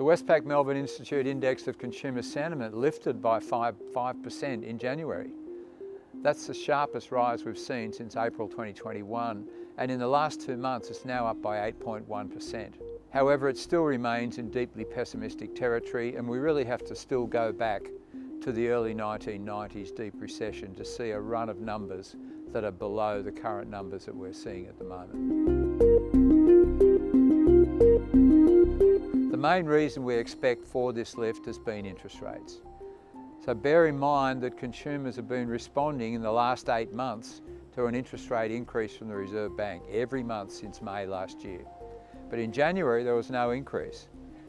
The Westpac Melbourne Institute Index of Consumer Sentiment lifted by 5% in January. That's the sharpest rise we've seen since April 2021, and in the last 2 months it's now up by 8.1%. However, it still remains in deeply pessimistic territory, and we really have to still go back to the early 1990s deep recession to see a run of numbers that are below the current numbers that we're seeing at the moment. The main reason we expect for this lift has been interest rates. So bear in mind that consumers have been responding in the last 8 months to an interest rate increase from the Reserve Bank every month since May last year. But in January there was no increase.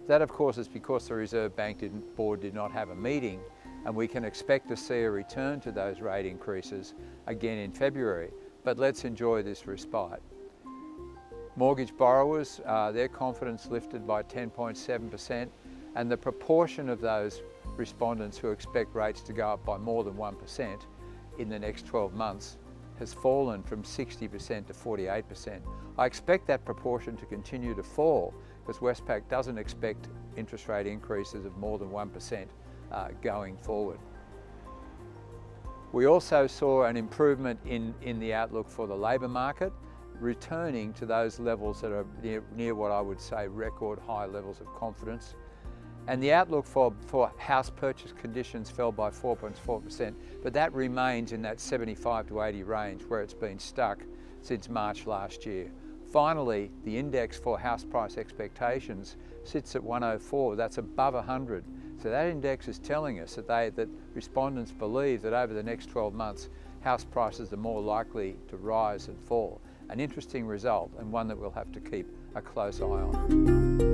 That of course is because the Reserve Bank board did not have a meeting, and we can expect to see a return to those rate increases again in February. But let's enjoy this respite. Mortgage borrowers, their confidence lifted by 10.7%, and the proportion of those respondents who expect rates to go up by more than 1% in the next 12 months has fallen from 60% to 48%. I expect that proportion to continue to fall because Westpac doesn't expect interest rate increases of more than 1% going forward. We also saw an improvement in the outlook for the labour market, returning to those levels that are near what I would say record high levels of confidence. And the outlook for house purchase conditions fell by 4.4%, but that remains in that 75 to 80 range where it's been stuck since March last year. Finally, the index for house price expectations sits at 104, that's above 100. So that index is telling us that respondents believe that over the next 12 months, house prices are more likely to rise and fall. An interesting result, and one that we'll have to keep a close eye on.